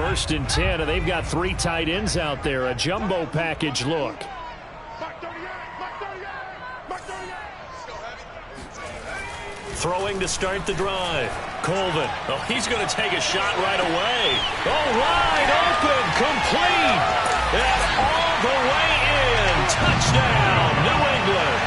1st and 10, and they've got 3 tight ends out there. A jumbo package look. Throwing to start the drive. Colvin. Oh, he's going to take a shot right away. Oh, wide open. Complete. And all the way in. Touchdown, New England.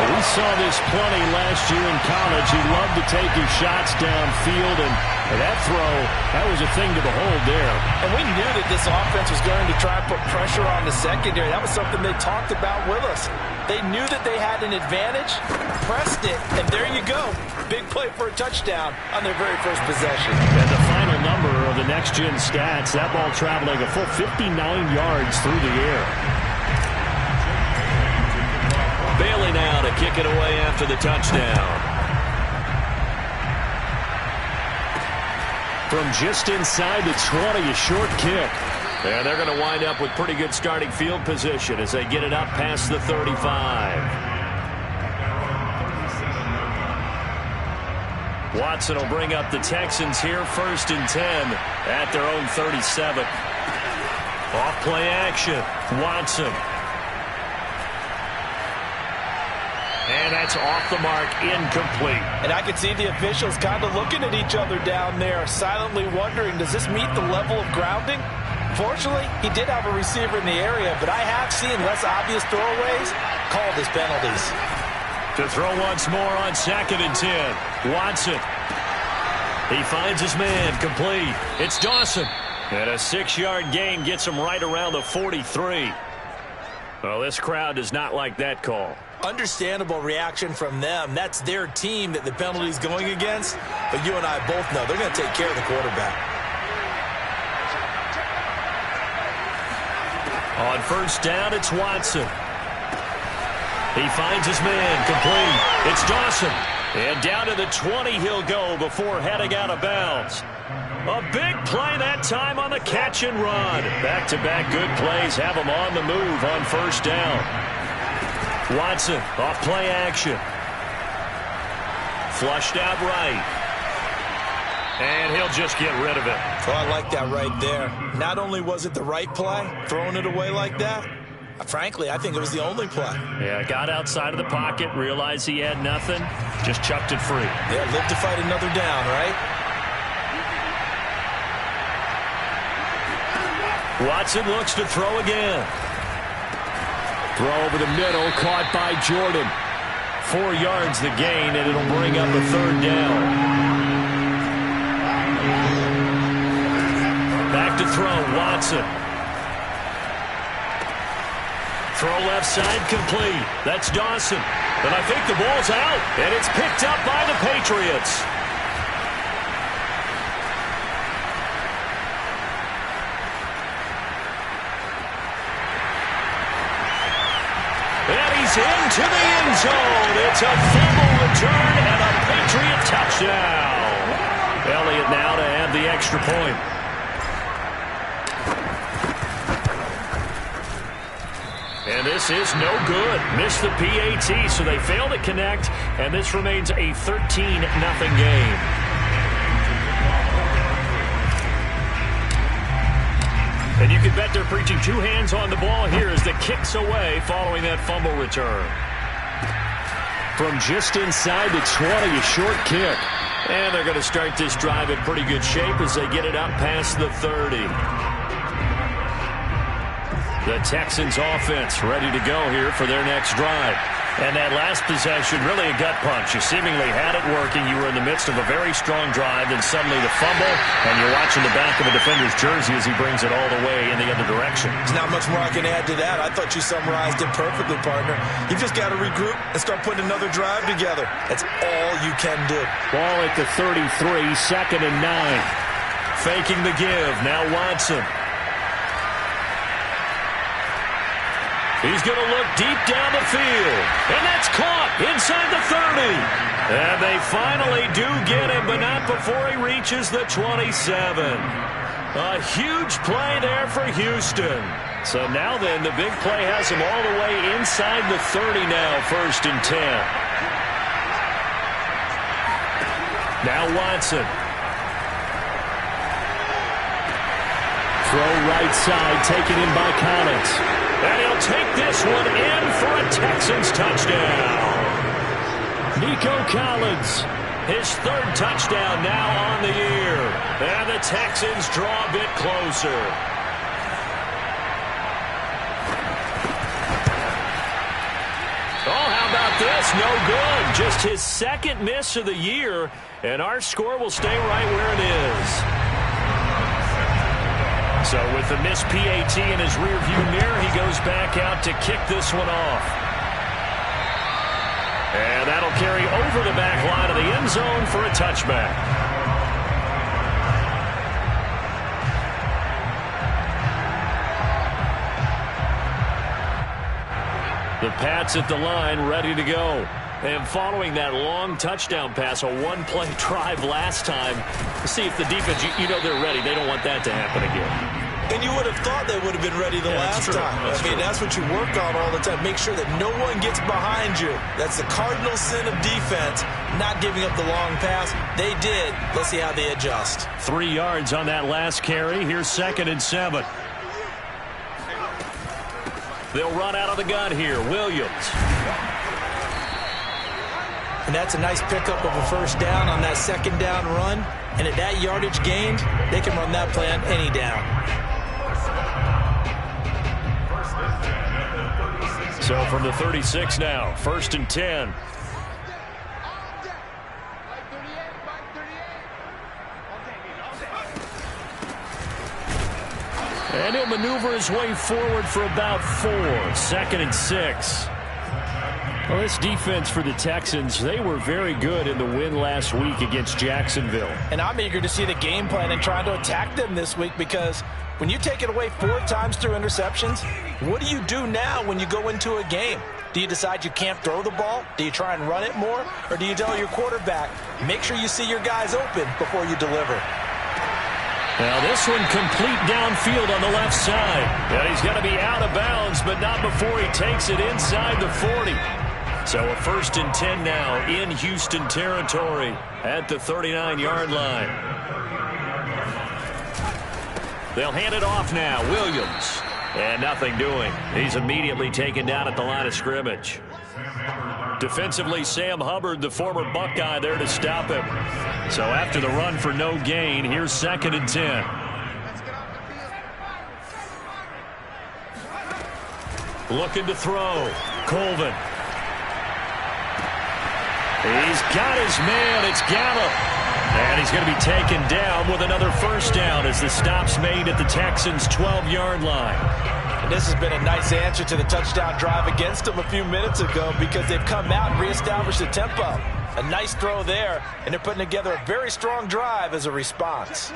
We saw this plenty last year in college. He loved to take his shots downfield, and that throw, that was a thing to behold there. And we knew that this offense was going to try and put pressure on the secondary. That was something they talked about with us. They knew that they had an advantage, pressed it, and there you go. Big play for a touchdown on their very first possession. And the final number of the next-gen stats, that ball traveling a full 59 yards through the air. Bailey now to kick it away after the touchdown. From just inside the 20, a short kick. And they're going to wind up with pretty good starting field position as they get it up past the 35. Watson will bring up the Texans here 1st and 10 at their own 37. Off play action. Watson. And that's off the mark, incomplete. And I could see the officials kind of looking at each other down there, silently wondering, does this meet the level of grounding? Fortunately, he did have a receiver in the area, but I have seen less obvious throwaways called as penalties. To throw once more on 2nd and 10. Watson. He finds his man, complete. It's Dawson. And a 6-yard gain gets him right around the 43. Well, this crowd does not like that call. Understandable reaction from them. That's their team that the penalty's going against. But you and I both know they're going to take care of the quarterback. On 1st down, it's Watson. He finds his man, complete. It's Dawson. And down to the 20 he'll go before heading out of bounds. A big play that time on the catch and run. Back-to-back good plays have him on the move on 1st down. Watson, off play action. Flushed out right. And he'll just get rid of it. Oh, I like that right there. Not only was it the right play, throwing it away like that, frankly, I think it was the only play. Yeah, got outside of the pocket, realized he had nothing, just chucked it free. Yeah, live to fight another down, right? Watson looks to throw again. Throw over the middle, caught by Jordan. 4 yards the gain, and it'll bring up a 3rd down. Back to throw, Watson. Throw left side, complete. That's Dawson. But I think the ball's out, and it's picked up by the Patriots. And he's into the end zone. It's a fumble return and a Patriot touchdown. Elliott now to add the extra point. And this is no good. Missed the PAT, so they fail to connect, and this remains a 13-0 game. And you can bet they're preaching 2 hands on the ball here as the kick's away following that fumble return. From just inside the 20, a short kick. And they're going to start this drive in pretty good shape as they get it up past the 30. The Texans offense ready to go here for their next drive. And that last possession, really a gut punch. You seemingly had it working. You were in the midst of a very strong drive, then suddenly the fumble, and you're watching the back of a defender's jersey as he brings it all the way in the other direction. There's not much more I can add to that. I thought you summarized it perfectly, partner. You've just got to regroup and start putting another drive together. That's all you can do. Ball at the 33, 2nd and 9. Faking the give. Now Watson. He's going to look deep down the field. And that's caught inside the 30. And they finally do get him, but not before he reaches the 27. A huge play there for Houston. So now then, the big play has him all the way inside the 30 now, 1st and 10. Now Watson. Throw right side, taken in by Collins. And he'll take this one in for a Texans touchdown. Nico Collins. His third touchdown now on the year. And the Texans draw a bit closer. Oh, how about this? No good. Just his second miss of the year. And our score will stay right where it is. So with the missed PAT in his rearview mirror, he goes back out to kick this one off. And that'll carry over the back line of the end zone for a touchback. The Pats at the line, ready to go. And following that long touchdown pass, a one-play drive last time, to see if the defense, you know they're ready. They don't want that to happen again. And you would have thought they would have been ready the last time. That's what you work on all the time. Make sure that no one gets behind you. That's the cardinal sin of defense, not giving up the long pass. They did. Let's see how they adjust. 3 yards on that last carry. Here's 2nd and 7. They'll run out of the gun here. Williams. And that's a nice pickup of a first down on that second down run. And at that yardage gained, they can run that play on any down. So from the 36 now, 1st and 10. And he'll maneuver his way forward for about 4. 2nd and 6. Well, this defense for the Texans, they were very good in the win last week against Jacksonville. And I'm eager to see the game plan and trying to attack them this week, because when you take it away 4 times through interceptions, what do you do now when you go into a game? Do you decide you can't throw the ball? Do you try and run it more? Or do you tell your quarterback, make sure you see your guys open before you deliver? Now this one complete downfield on the left side. And he's going to be out of bounds, but not before he takes it inside the 40. So a 1st and 10 now in Houston territory at the 39-yard line. They'll hand it off now. Williams. And nothing doing. He's immediately taken down at the line of scrimmage. Defensively, Sam Hubbard, the former Buckeye, there to stop him. So after the run for no gain, here's 2nd and 10. Looking to throw. Colvin. He's got his man. It's Gallup. And he's going to be taken down with another first down as the stop's made at the Texans' 12-yard line. And this has been a nice answer to the touchdown drive against them a few minutes ago, because they've come out and reestablished the tempo. A nice throw there, and they're putting together a very strong drive as a response.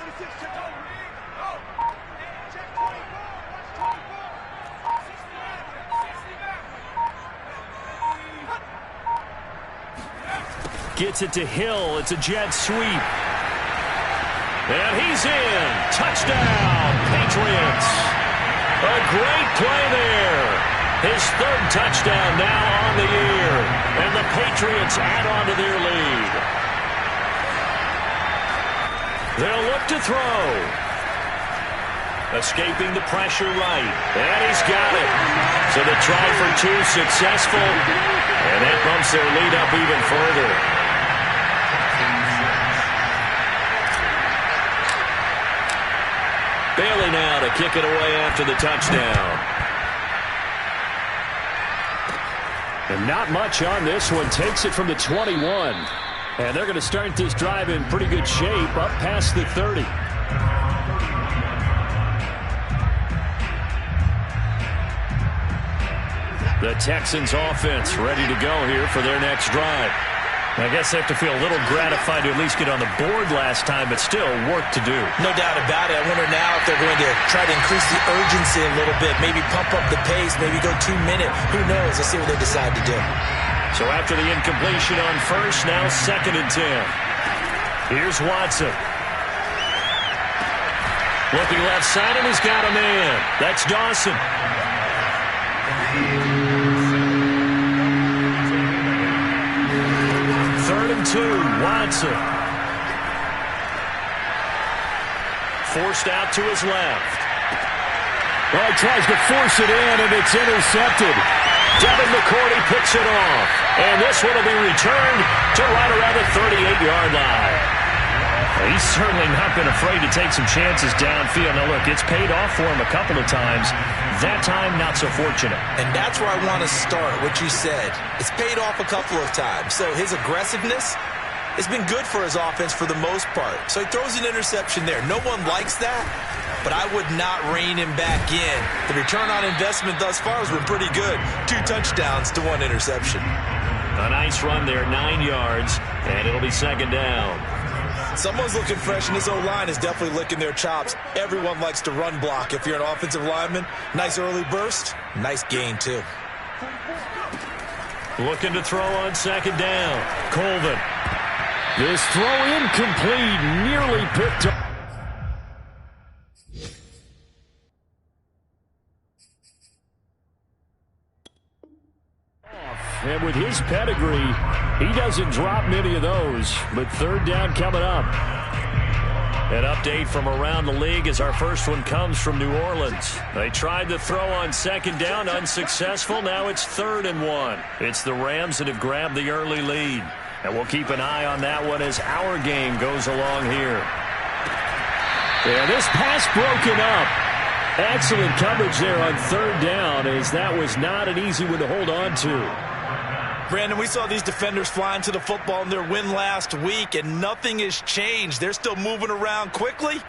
Gets it to Hill. It's a jet sweep. And he's in. Touchdown, Patriots. A great play there. His 3rd touchdown now on the year. And the Patriots add on to their lead. They'll look to throw. Escaping the pressure right. And he's got it. So the try for 2 successful. And that bumps their lead up even further. Bailey now to kick it away after the touchdown. And not much on this one. Takes it from the 21. And they're going to start this drive in pretty good shape up past the 30. The Texans offense ready to go here for their next drive. I guess they have to feel a little gratified to at least get on the board last time, but still work to do. No doubt about it. I wonder now if they're going to try to increase the urgency a little bit, maybe pump up the pace, maybe go 2 minutes. Who knows? Let's see what they decide to do. So after the incompletion on first, now 2nd and 10. Here's Watson. Looking left side, and he's got a man. That's Dawson. Third and 2, Watson. Forced out to his left. Oh, he tries to force it in, and it's intercepted. Devin McCourty picks it off. And this one will be returned to right around the 38-yard line. He's certainly not been afraid to take some chances downfield. Now, look, it's paid off for him a couple of times. That time, not so fortunate. And that's where I want to start, what you said. It's paid off a couple of times. So his aggressiveness has been good for his offense for the most part. So he throws an interception there. No one likes that, but I would not rein him back in. The return on investment thus far has been pretty good. 2 touchdowns to 1 interception. A nice run there, 9 yards, and it'll be second down. Someone's looking fresh, and this O-line is definitely licking their chops. Everyone likes to run block. If you're an offensive lineman, nice early burst, nice gain too. Looking to throw on second down. Colvin. This throw incomplete, nearly picked up. And with his pedigree, he doesn't drop many of those. But third down coming up. An update from around the league as our first one comes from New Orleans. They tried to throw on second down, unsuccessful. Now it's 3rd and 1. It's the Rams that have grabbed the early lead. And we'll keep an eye on that one as our game goes along here. Yeah, this pass broken up. Excellent coverage there on 3rd down, as that was not an easy one to hold on to. Brandon, we saw these defenders flying to the football in their win last week, and nothing has changed. They're still moving around quickly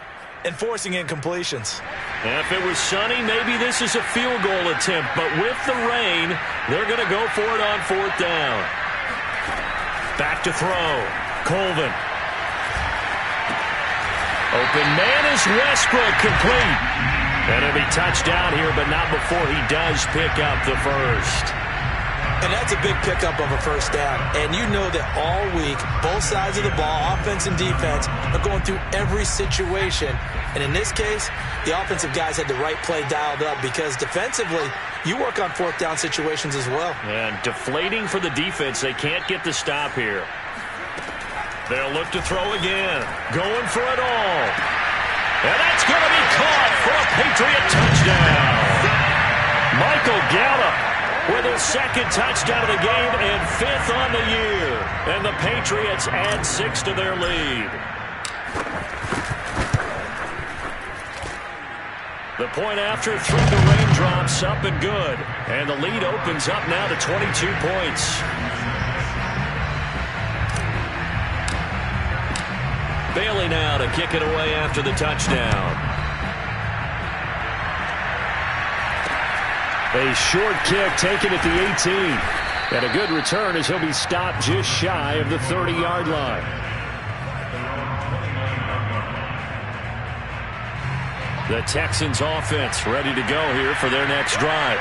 and forcing incompletions. If it was sunny, maybe this is a field goal attempt, but with the rain, they're going to go for it on 4th down. Back to throw. Colvin. Open man is Westbrook, complete. And it'll be touchdown here, but not before he does pick up the first. And that's a big pickup of a first down. And you know that all week, both sides of the ball, offense and defense, are going through every situation. And in this case, the offensive guys had the right play dialed up because defensively, you work on 4th down situations as well. And deflating for the defense. They can't get the stop here. They'll look to throw again. Going for it all. And that's going to be caught for a Patriot touchdown. Michael Gallup with his 2nd touchdown of the game and 5th on the year. And the Patriots add 6 to their lead. The point after through the raindrops, up and good. And the lead opens up now to 22 points. Bailey now to kick it away after the touchdown. A short kick taken at the 18. And a good return as he'll be stopped just shy of the 30-yard line. The Texans offense ready to go here for their next drive.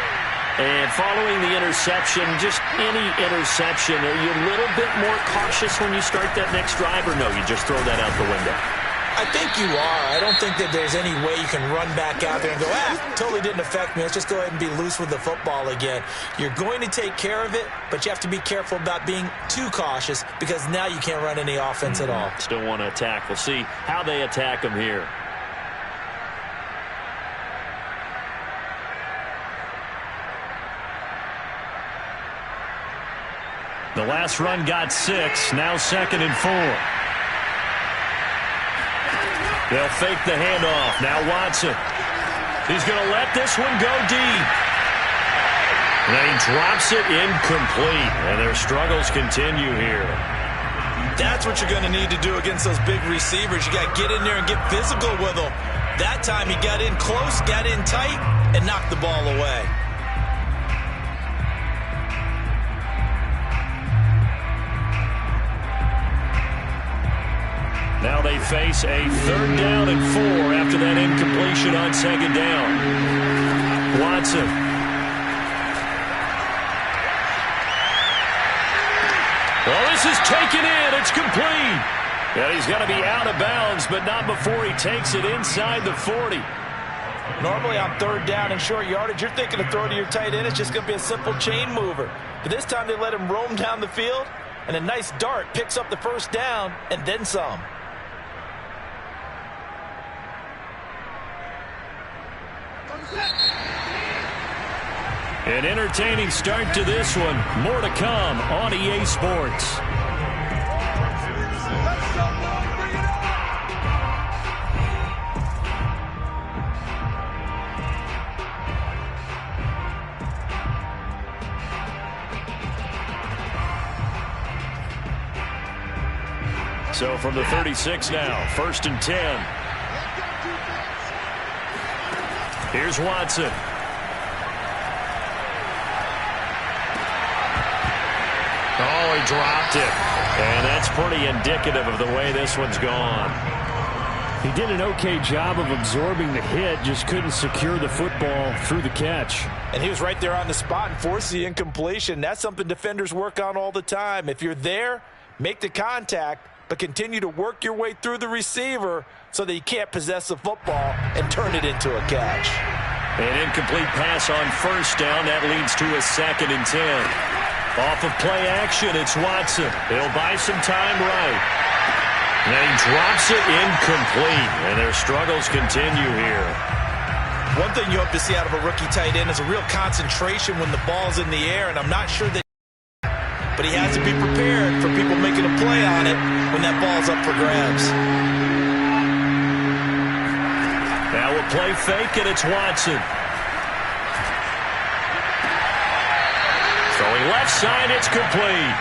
And following the interception, just any interception, are you a little bit more cautious when you start that next drive, or no, you just throw that out the window? I think you are. I don't think that there's any way you can run back out there and go, totally didn't affect me. Let's just go ahead and be loose with the football again. You're going to take care of it, but you have to be careful about being too cautious because now you can't run any offense at all. Still want to attack. We'll see how they attack them here. The last run got 6, now 2nd and 4. They'll fake the handoff. Now Watson. He's going to let this one go deep. And then he drops it incomplete. And their struggles continue here. That's what you're going to need to do against those big receivers. You got to get in there and get physical with them. That time he got in close, got in tight, and knocked the ball away. Now they face a 3rd down and 4 after that incompletion on 2nd down. Watson. Well, this is taken in. It's complete. And he's going to be out of bounds, but not before he takes it inside the 40. Normally on 3rd down and short yardage, you're thinking to throw to your tight end. It's just going to be a simple chain mover. But this time they let him roam down the field, and a nice dart picks up the first down and then some. An entertaining start to this one. More to come on EA Sports. So from the 36 now, 1st and 10. Here's Watson. Oh, he dropped it. And that's pretty indicative of the way this one's gone. He did an okay job of absorbing the hit, just couldn't secure the football through the catch. And he was right there on the spot and forced the incompletion. That's something defenders work on all the time. If you're there, make the contact, but continue to work your way through the receiver so that you can't possess the football and turn it into a catch. An incomplete pass on 1st down. That leads to a 2nd and 10. Off of play action, it's Watson. He'll buy some time right. And he drops it incomplete, and their struggles continue here. One thing you hope to see out of a rookie tight end is a real concentration when the ball's in the air, and I'm not sure that, but he has to be prepared for people making a play on it when that ball's up for grabs. Now a play fake, and it's Watson. Throwing left side, it's complete.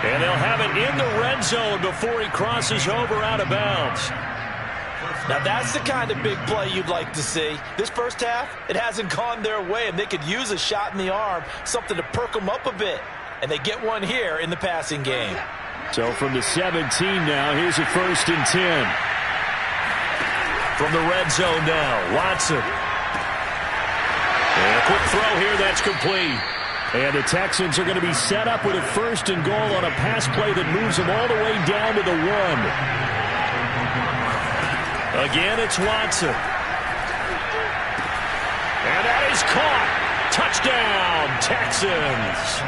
And they'll have it in the red zone before he crosses over out of bounds. Now that's the kind of big play you'd like to see. This first half, it hasn't gone their way, and they could use a shot in the arm, something to perk them up a bit. And they get one here in the passing game. So from the 17 now, here's a 1st and 10. From the red zone now, Watson. And a quick throw here, that's complete. And the Texans are going to be set up with a 1st and goal on a pass play that moves them all the way down to the 1. Again, it's Watson. And that is caught. Touchdown, Texans.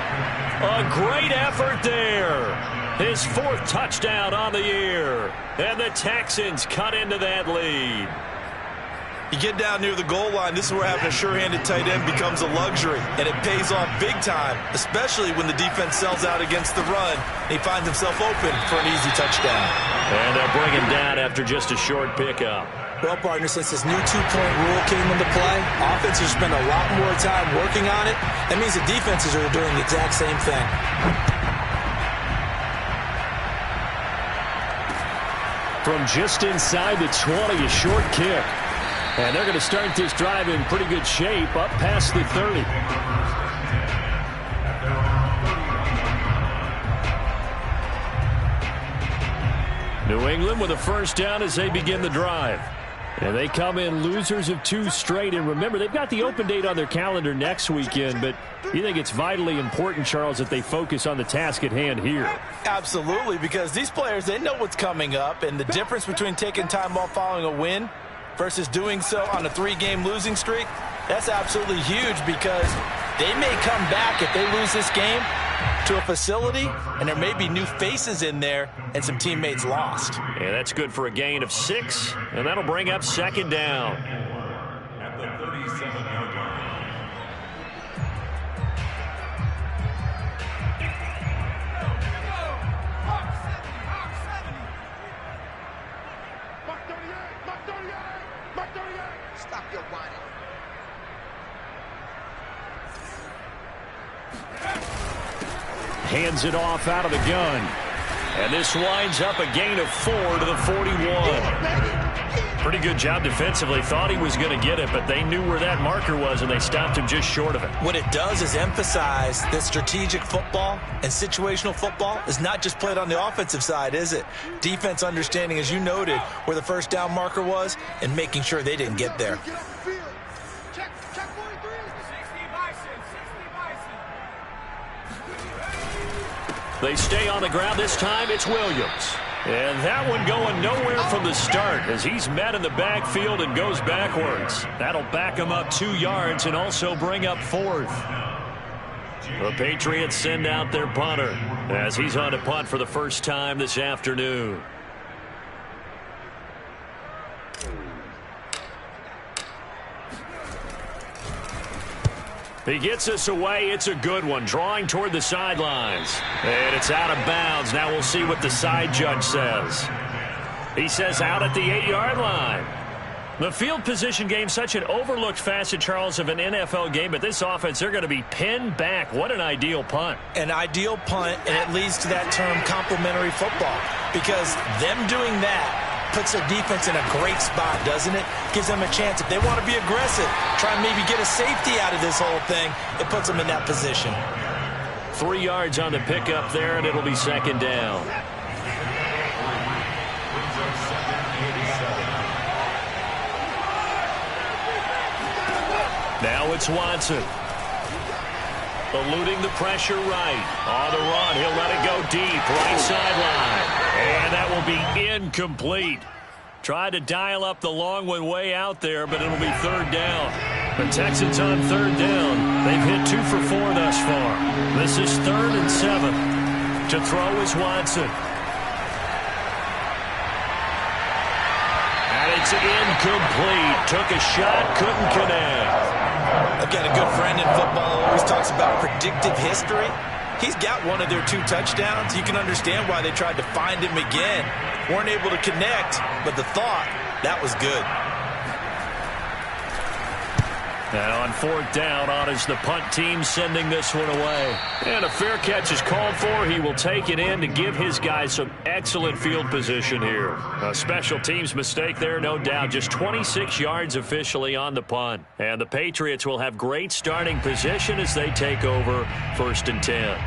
A great effort there. His 4th touchdown on the year. And the Texans cut into that lead. You get down near the goal line, this is where having a sure-handed tight end becomes a luxury, and it pays off big time, especially when the defense sells out against the run. He finds himself open for an easy touchdown. And they'll bring him down after just a short pickup. Well, partner, since this new two-point rule came into play, offenses spend a lot more time working on it. That means the defenses are doing the exact same thing. From just inside the 20, a short kick. And they're going to start this drive in pretty good shape, up past the 30. New England with a 1st down as they begin the drive. And they come in losers of 2 straight. And remember, they've got the open date on their calendar next weekend. But you think it's vitally important, Charles, that they focus on the task at hand here? Absolutely, because these players, they know what's coming up. And the difference between taking time off following a win versus doing so on a 3-game losing streak, that's absolutely huge, because they may come back if they lose this game to a facility and there may be new faces in there and some teammates lost. Yeah, that's good for a gain of 6, and that'll bring up 2nd down. At the 37-yard line. Stop your whining. Hands it off out of the gun. And this winds up a gain of 4 to the 41. Pretty good job defensively. Thought he was going to get it, but they knew where that marker was, and they stopped him just short of it. What it does is emphasize that strategic football and situational football is not just played on the offensive side, is it? Defense understanding, as you noted, where the 1st down marker was and making sure they didn't get there. They stay on the ground. This time it's Williams. And that one going nowhere from the start as he's met in the backfield and goes backwards. That'll back him up 2 yards and also bring up 4th. The Patriots send out their punter as he's on to punt for the first time this afternoon. He gets us away. It's a good one, drawing toward the sidelines. And it's out of bounds. Now we'll see what the side judge says. He says out at the 8-yard line. The field position game, such an overlooked facet, Charles, of an NFL game. But this offense, they're going to be pinned back. What an ideal punt. An ideal punt, and it leads to that term complementary football. Because them doing that puts their defense in a great spot, doesn't it? Gives them a chance. If they want to be aggressive, try and maybe get a safety out of this whole thing, it puts them in that position. 3 yards on the pickup there, and it'll be second down. Now it's Watson. Eluding the pressure right. On the run, he'll let it go deep. Right sideline. And that will be incomplete. Tried to dial up the long one way out there, but it'll be third down. The Texans on third down. They've hit 2 for 4 thus far. This is 3rd and 7. To throw is Watson. And it's incomplete. Took a shot, couldn't connect. I've got a good friend in football, always talks about predictive history. He's got one of their 2 touchdowns. You can understand why they tried to find him again. Weren't able to connect, but the thought, that was good. And on 4th down, on is the punt team sending this one away. And a fair catch is called for. He will take it in to give his guys some excellent field position here. A special teams mistake there, no doubt. Just 26 yards officially on the punt. And the Patriots will have great starting position as they take over 1st and 10.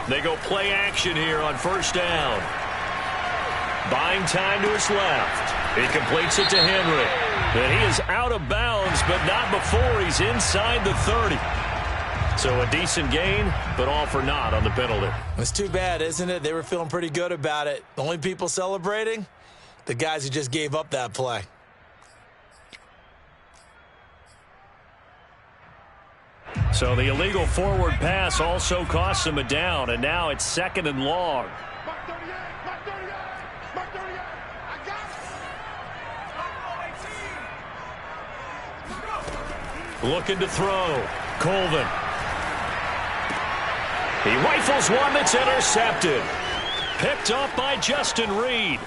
They go play action here on 1st down. Buying time to his left. He completes it to Henry. And he is out of bounds, but not before he's inside the 30. So a decent gain, but all for naught on the penalty. It's too bad, isn't it? They were feeling pretty good about it. The only people celebrating? The guys who just gave up that play. So the illegal forward pass also costs him a down, and now it's 2nd and long. Looking to throw. Colvin. He rifles one that's intercepted. Picked off by Justin Reed.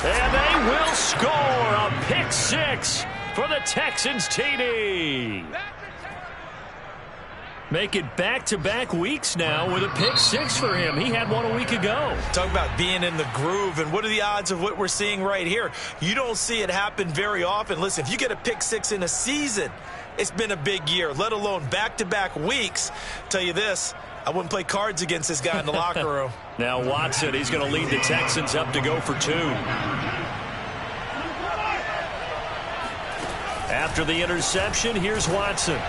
And they will score a pick 6 for the Texans TD. Make it back-to-back weeks now with a pick 6 for him. He had one a week ago. Talk about being in the groove, and what are the odds of what we're seeing right here? You don't see it happen very often. Listen, if you get a pick 6 in a season, it's been a big year, let alone back-to-back weeks. Tell you this, I wouldn't play cards against this guy in the locker room. Now Watson, he's going to lead the Texans up to go for 2. After the interception, here's Watson.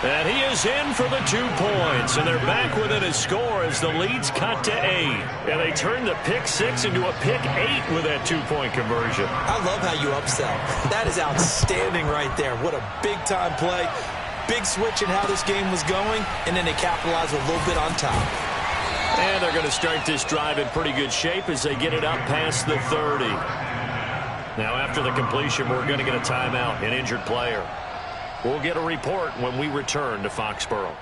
And he is in for the 2 points. And they're back within a score as the lead's cut to 8. And they turn the pick 6 into a pick 8 with that 2-point conversion. I love how you upsell. That is outstanding right there. What a big-time play. Big switch in how this game was going, and then they capitalize a little bit on top. And they're going to start this drive in pretty good shape as they get it up past the 30. Now, after the completion, we're going to get a timeout, an injured player. We'll get a report when we return to Foxborough.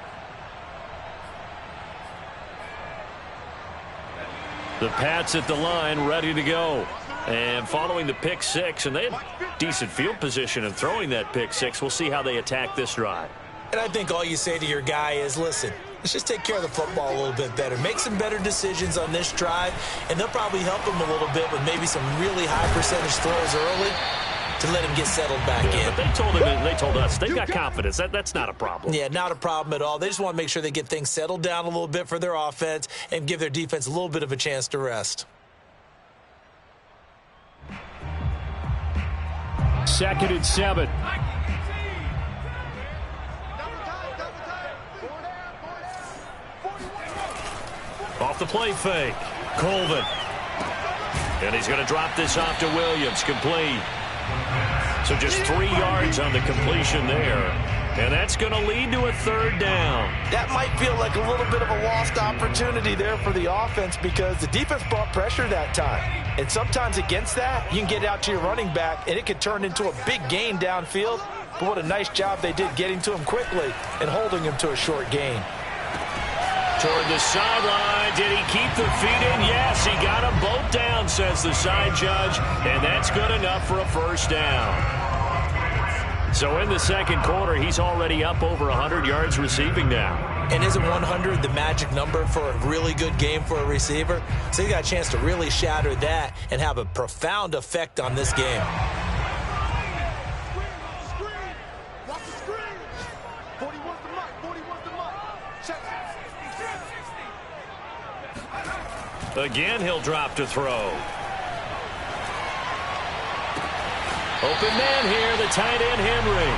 The Pats at the line, ready to go. And following the pick 6, and they had decent field position in throwing that pick 6. We'll see how they attack this drive. And I think all you say to your guy is, listen, let's just take care of the football a little bit better. Make some better decisions on this drive, and they'll probably help him a little bit with maybe some really high percentage throws early to let him get settled back in. But they told him, and they told us, they've got confidence. That's not a problem. Yeah, not a problem at all. They just want to make sure they get things settled down a little bit for their offense and give their defense a little bit of a chance to rest. 2nd and 7. Off the play fake. Colvin. And he's going to drop this off to Williams. Complete. So just 3 yards on the completion there. And that's going to lead to a third down. That might feel like a little bit of a lost opportunity there for the offense because the defense brought pressure that time. And sometimes against that, you can get out to your running back, and it could turn into a big gain downfield. But what a nice job they did getting to him quickly and holding him to a short gain. Toward the sideline. Did he keep the feet in? Yes, he got them both down, says the side judge. And that's good enough for a first down. So in the second quarter, he's already up over 100 yards receiving now. And isn't 100 the magic number for a really good game for a receiver? So he got a chance to really shatter that and have a profound effect on this game. Again, he'll drop to throw. Open man here, the tight end, Henry.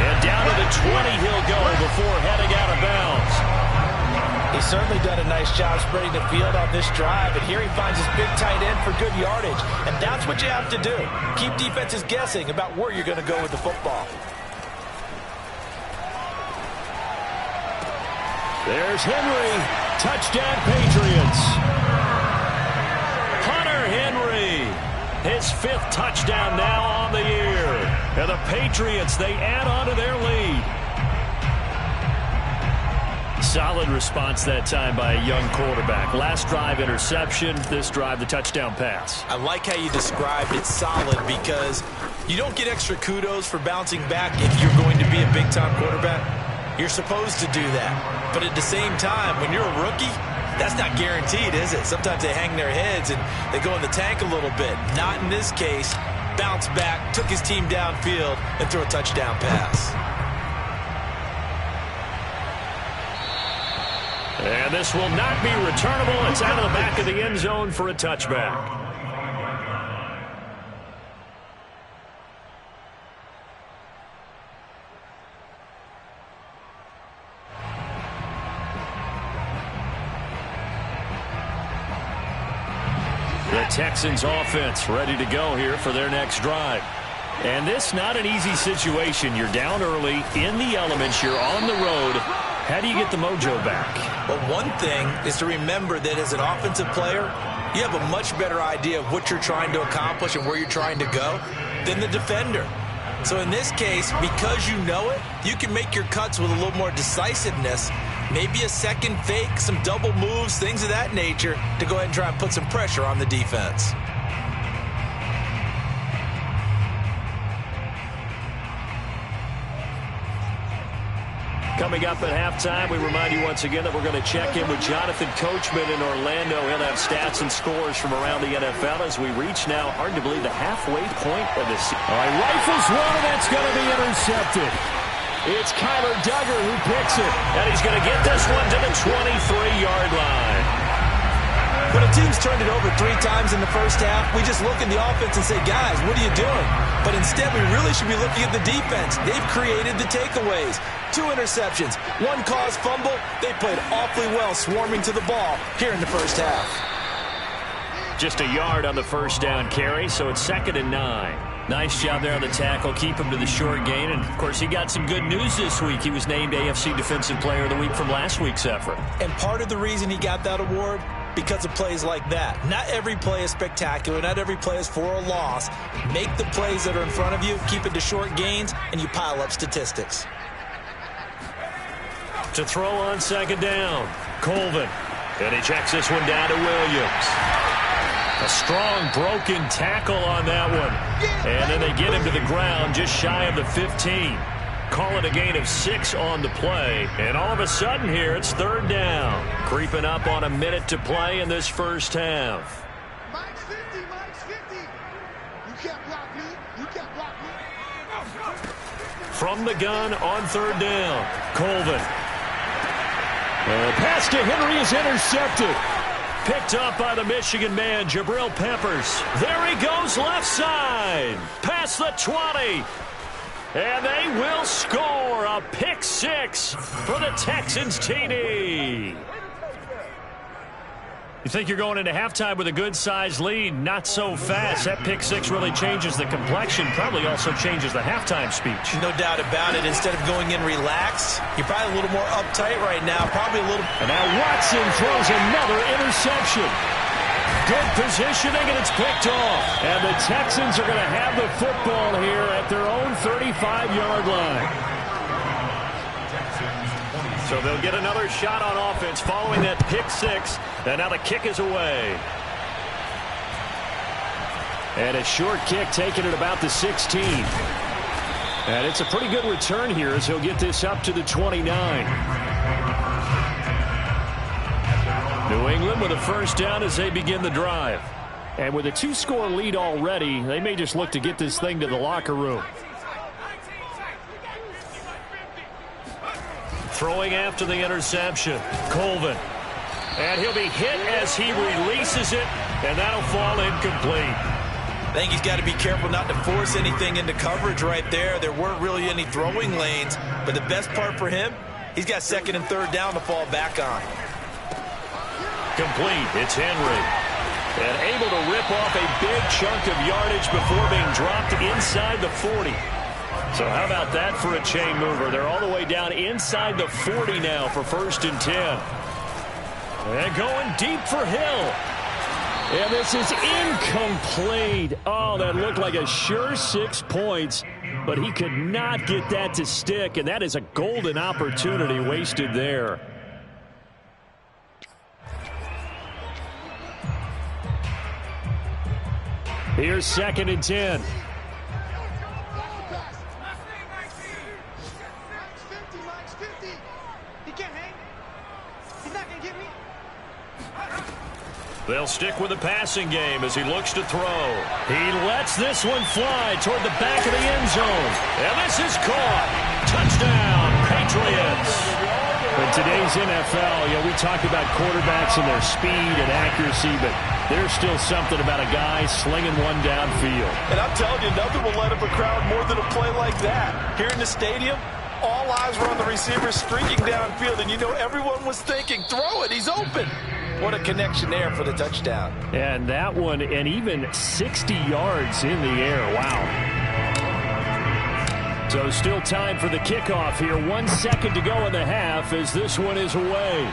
And down to the 20 he'll go before heading out of bounds. He's certainly done a nice job spreading the field on this drive, and here he finds his big tight end for good yardage. And that's what you have to do. Keep defenses guessing about where you're going to go with the football. There's Henry. Touchdown, Patriots. Hunter Henry. His 5th touchdown now on the year. And the Patriots, they add on to their lead. Solid response that time by a young quarterback. Last drive, interception. This drive, the touchdown pass. I like how you described it solid because you don't get extra kudos for bouncing back if you're going to be a big-time quarterback. You're supposed to do that. But at the same time, when you're a rookie, that's not guaranteed, is it? Sometimes they hang their heads and they go in the tank a little bit. Not in this case. Bounced back, took his team downfield, and threw a touchdown pass. And this will not be returnable. It's out of the back of the end zone for a touchback. The Texans offense ready to go here for their next drive. And this not an easy situation. You're down early, in the elements, you're on the road. How do you get the mojo back? Well, one thing is to remember that as an offensive player, you have a much better idea of what you're trying to accomplish and where you're trying to go than the defender. So in this case, because you know it, you can make your cuts with a little more decisiveness. Maybe a second fake, some double moves, things of that nature to go ahead and try and put some pressure on the defense. Coming up at halftime, we remind you once again that we're going to check in with Jonathan Coachman in Orlando. He'll have stats and scores from around the NFL as we reach now, hard to believe, the halfway point of the season. All right, rifles one, and that's going to be intercepted. It's Kyler Duggar who picks it, and he's going to get this one to the 23-yard line. When a team's turned it over 3 times in the first half, we just look at the offense and say, guys, what are you doing? But instead, we really should be looking at the defense. They've created the takeaways. 2 interceptions, 1 caused fumble. They played awfully well swarming to the ball here in the first half. Just a yard on the first down carry, so it's 2nd and 9. Nice job there on the tackle. Keep him to the short gain. And, of course, he got some good news this week. He was named AFC Defensive Player of the Week from last week's effort. And part of the reason he got that award, because of plays like that. Not every play is spectacular. Not every play is for a loss. Make the plays that are in front of you, keep it to short gains, and you pile up statistics. To throw on 2nd down, Colvin. And he checks this one down to Williams. A strong broken tackle on that one. And then they get him to the ground just shy of the 15. Call it a gain of 6 on the play. And all of a sudden here, it's 3rd down. Creeping up on a minute to play in this first half. Mike's 50, Mike's 50. You can't block me. You can't block me. From the gun on 3rd down, Colvin. Pass to Henry is intercepted. Picked up by the Michigan man, Jabril Peppers. There he goes, left side. Past the 20. And they will score a pick 6 for the Texans TD. You think you're going into halftime with a good-sized lead. Not so fast. That pick six really changes the complexion. Probably also changes the halftime speech. No doubt about it. Instead of going in relaxed, you're probably a little more uptight right now. Probably a little. And now Watson throws another interception. Good positioning, and it's picked off. And the Texans are going to have the football here at their own 35-yard line. So they'll get another shot on offense following that pick six. And now the kick is away. And a short kick taken at about the 16. And it's a pretty good return here as he'll get this up to the 29. New England with a first down as they begin the drive. And with a two-score lead already, they may just look to get this thing to the locker room. Throwing after the interception, Colvin. And he'll be hit as he releases it, and that'll fall incomplete. I think he's got to be careful not to force anything into coverage right there. There weren't really any throwing lanes, but the best part for him, he's got second and third down to fall back on. Complete. It's Henry. And able to rip off a big chunk of yardage before being dropped inside the 40. So how about that for a chain mover? They're all the way down inside the 40 now for 1st and 10. And going deep for Hill. And this is incomplete. Oh, that looked like a sure 6 points, but he could not get that to stick, and that is a golden opportunity wasted there. Here's 2nd and 10. They'll stick with the passing game as he looks to throw. He lets this one fly toward the back of the end zone. And this is caught. Touchdown, Patriots. In today's NFL, we talk about quarterbacks and their speed and accuracy, but there's still something about a guy slinging one downfield. And I'm telling you, nothing will let up a crowd more than a play like that. Here in the stadium, all eyes were on the receiver streaking downfield, and everyone was thinking, throw it, he's open. What a connection there for the touchdown. And that one, and even 60 yards in the air. Wow. So still time for the kickoff here. 1 second to go in the half as this one is away.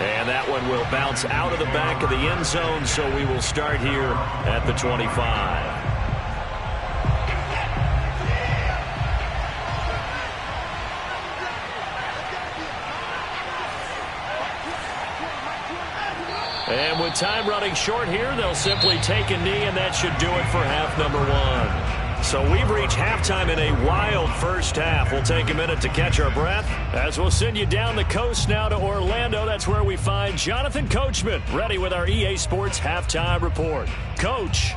And that one will bounce out of the back of the end zone, so we will start here at the 25. And with time running short here, they'll simply take a knee, and that should do it for half number 1. So we've reached halftime in a wild first half. We'll take a minute to catch our breath as we'll send you down the coast now to Orlando. That's where we find Jonathan Coachman, ready with our EA Sports Halftime Report. Coach.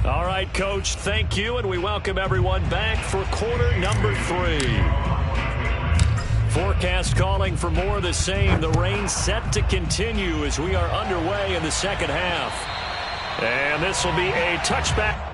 All right, Coach, thank you, and we welcome everyone back for quarter number 3. Forecast calling for more of the same. The rain set to continue as we are underway in the second half. And this will be a touchback.